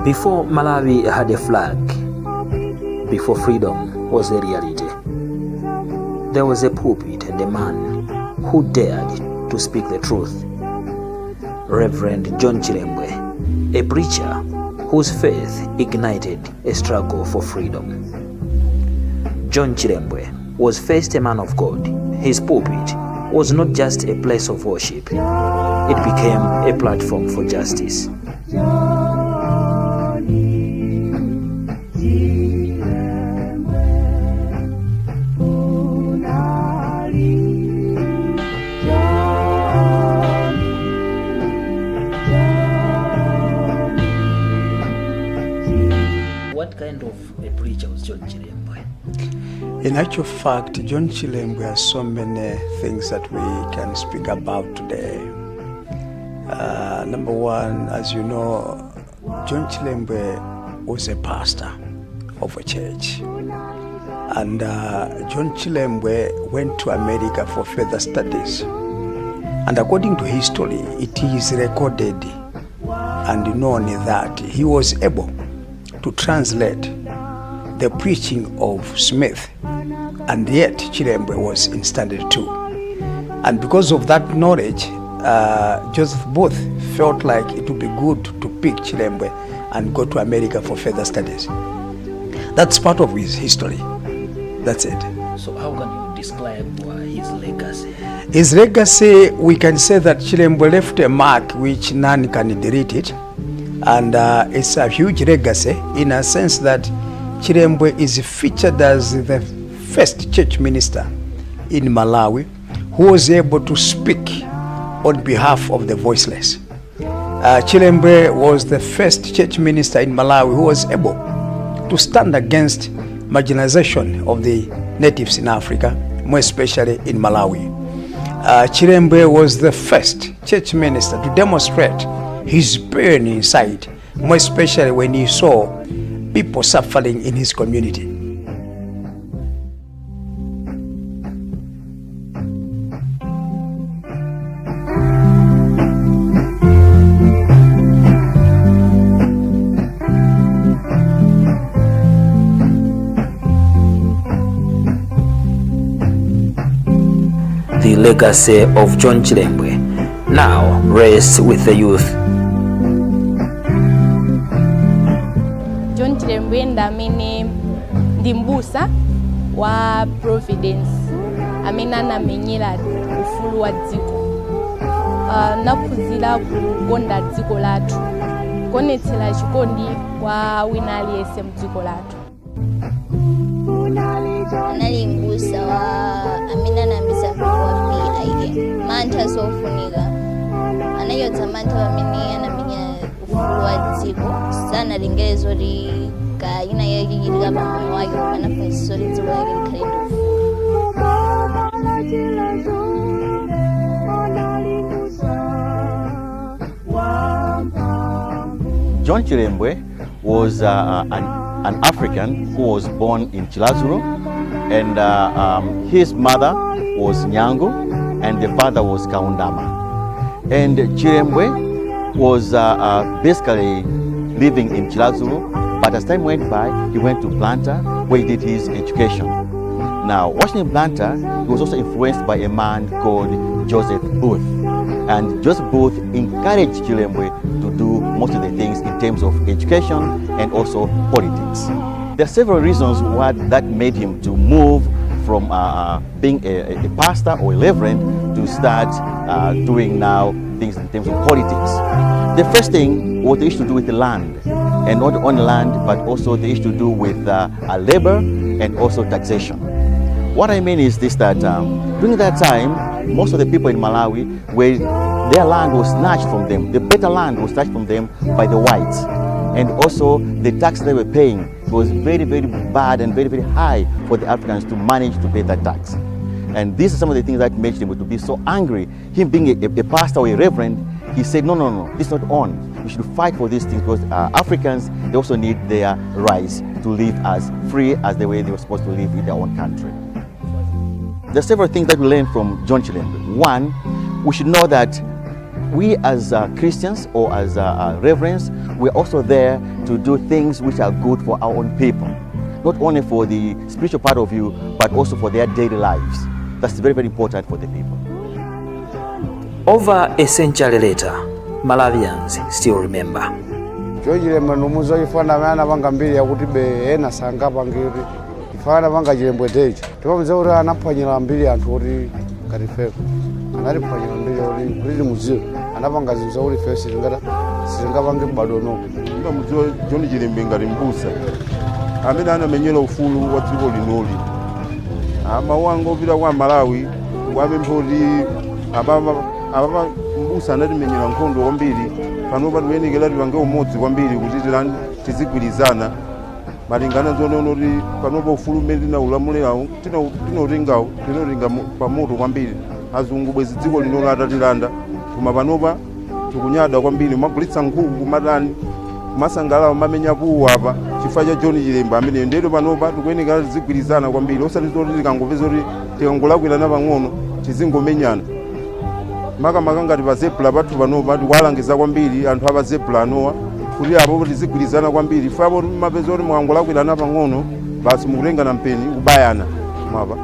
Before Malawi had a flag, before freedom was a reality, there was a pulpit and a man who dared to speak the truth. Reverend John CHILEMBWE, a preacher whose faith ignited a struggle for freedom. John CHILEMBWE was first a man of God. His pulpit was not just a place of worship, it became a platform for justice. What kind of a preacher was John CHILEMBWE? In actual fact, John CHILEMBWE has so many things that we can speak about today. Number one, as you know, John CHILEMBWE was a pastor of a church. And John CHILEMBWE went to America for further studies. And according to history, it is recorded and known that he was able to translate the preaching of Smith, and yet CHILEMBWE was in standard 2. And because of that knowledge, Joseph Booth felt like it would be good to pick CHILEMBWE and go to America for further studies. That's part of his history. That's it. So how can you describe his legacy? His legacy, we can say that CHILEMBWE left a mark which none can delete it. And it's a huge legacy in a sense that CHILEMBWE is featured as the first church minister in Malawi who was able to speak on behalf of the voiceless. CHILEMBWE was the first church minister in Malawi who was able to stand against marginalization of the natives in Africa, more especially in Malawi. CHILEMBWE was the first church minister to demonstrate his pain inside, more especially when he saw people suffering in his community. The legacy of John CHILEMBWE now rests with the youth. John CHILEMBWE ndamene ndi mbusa wa Providence amene anamenyera ufulu wa dziko. Naphunzira kukonda dziko lathu, kuonetsera chikondi kwa wina aliyense mdziko lathu. Anali mbusa wa amene anayambitsa mpingo wa PILE mantha zofunika. Anayotsa mantha amene anamenya ufulu wa dziko, sanalengere zoti ina yachichitika pamoyo wake anafunitsitsa zoti dziko lake likhale ndofu. John CHILEMBWE was an African who was born in Chilazuru, and his mother was Nyango and the father was Kaundama. And CHILEMBWE was basically living in Chilazuru, but as time went by, he went to Blanta where he did his education. Now, watching Blanta, he was also influenced by a man called Joseph Booth. And Joseph Booth encouraged CHILEMBWE to do most of the things in terms of education and also politics. There are several reasons why that made him to move from being a pastor or a reverend to start doing now things in terms of politics. The first thing was the issue to do with the land. and not only land, but also the issue to do with labor and also taxation. What I mean is this, that during that time, most of the people in Malawi, where their land was snatched from them, the better land was snatched from them by the whites. And also the tax they were paying was very, very bad and very, very high for the Africans to manage to pay that tax. And these are some of the things that made him to be so angry. Him being a pastor or a reverend, he said, no, this is not on. We should fight for these things, because Africans, they also need their rights to live as free as the way they were supposed to live in their own country. There are several things that we learn from John Chilembwe. One, we should know that we as Christians or as reverends, we're also there to do things which are good for our own people. Not only for the spiritual part of you, but also for their daily lives. That's very, very important for the people. Over a century later, Malawians still remember. Chilembwe numuzo ifana vana vanga mbili yakuti be ena sanga pangiri ifana vanga Chilembwe techi tipamuze kuti anaphwanyira mbili anthu oti ngati fefe analiphwanyira mbili oti kuti muziyo anapanga zinthu zakuti fefe sitingapange m'badwo noko. Mudziwa John Chilembwe ngati mbusa amene anamenyera ufulu wa dziko linoli. Mawu anga opita kwa Malawi wapempha kuti apapa mbusa anatimenyera nkhondo kwambiri, panopa tikuyenekera tipange umodzi kwambiri kuti tizigwirizana malingana zonono kuti panopa ufulu umene tinaulamulirawo tinautengawo pamoto kwambiri. Azungu bwezi dziko linoli atatilanda, koma panopa tikunyada kwambiri, magulitsa nkhuku kumatani kumasangalala mamenya puwa apa chifukwa cha John Chilembwe amene ndero panopa tikuyenekera tizigwirizana kwambiri, osati zoti tikangopeza kuti tikangolakwirana pang'ono tizingomenyana. Makamaka ngati pa zebula pathu panopa tikuwalangiza kwambiri anthu apa zebula anowa kuti apo tizigwirizana kwambiri, chifukwa mapeza kuti mukangolakwirana pang'ono basi mukutengana mpeni kubayana mapa.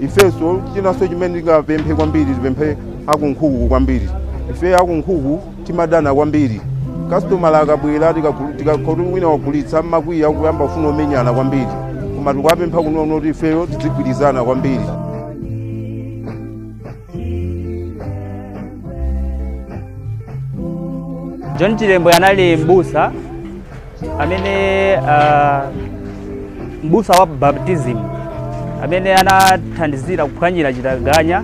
Ifenso chinanso chimene tikapemphe kwambiri, tipemphe akunkhuku kwambiri. Ife akunkhuku timadana kwambiri. Customer akabwera tikakhoto mwina wagulitsa makwiya kuyamba ufuna umenyana kwambiri, koma tikuwapempha kunono kuti ifeyo tizigwirizana kwambiri. John Chilembwe anali mbusa amene mbusa wa baptism amene anathandizira kuphwanyira chitaganya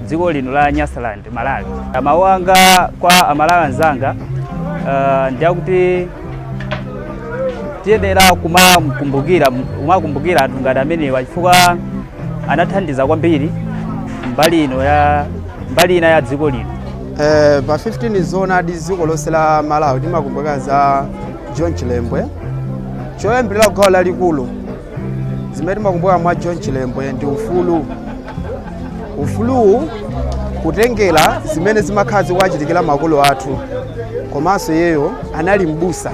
dziko lino la Nyasaland, Malawi. Mawu anga kwa Amalawi anzanga ndiyakuti tiyenera kumakumbukira anthu ngati amenewa chifukwa anathandiza kwambiri mbali ina ya dziko lino. Pa 15 zona di dziko lonse la Malawi timakumbuka za John Chilembwe. Choyambirira gawo lalikulu zimene timakumbuka mwa John Chilembwe ndi ufuluwu kutengera zimene zimakhala zikuwachitikira makolo athu, komanso yeyo anali mbusa.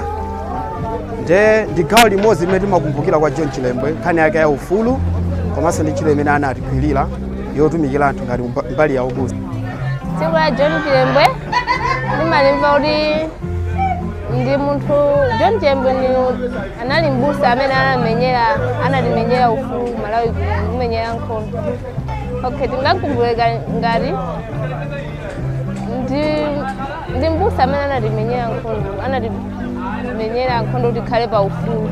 Ndi gawo limodzi limene timakumbukira kwa John Chilembwe, nkhani yake ya ufulu komanso ndi ntchito imene anatikwirira yotumikira anthu ngati mbali ya ubusa. Tsiku la John Chilembwe ndimalimva kuti ndi munthu John Chilembwe anali mbusa amene anatimenyera ufulu Malawi kumenyera nkhondo. Okay, tingakumbukira ngati ndi mbusa amene anatimenyera nkhondo kuti tikhale pa ufulu.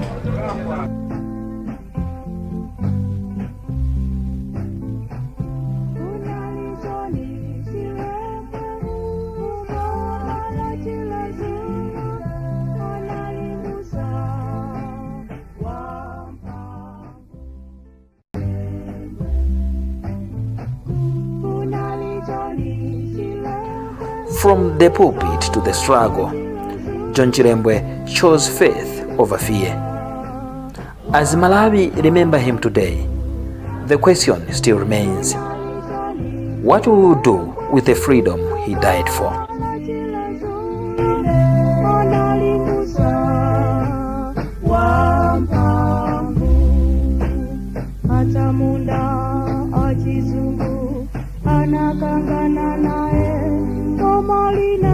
From the pulpit to the struggle, John Chilembwe chose faith over fear. As Malawi remember him today, the question still remains: what will we do with the freedom he died for? Anakangana nae, Malina.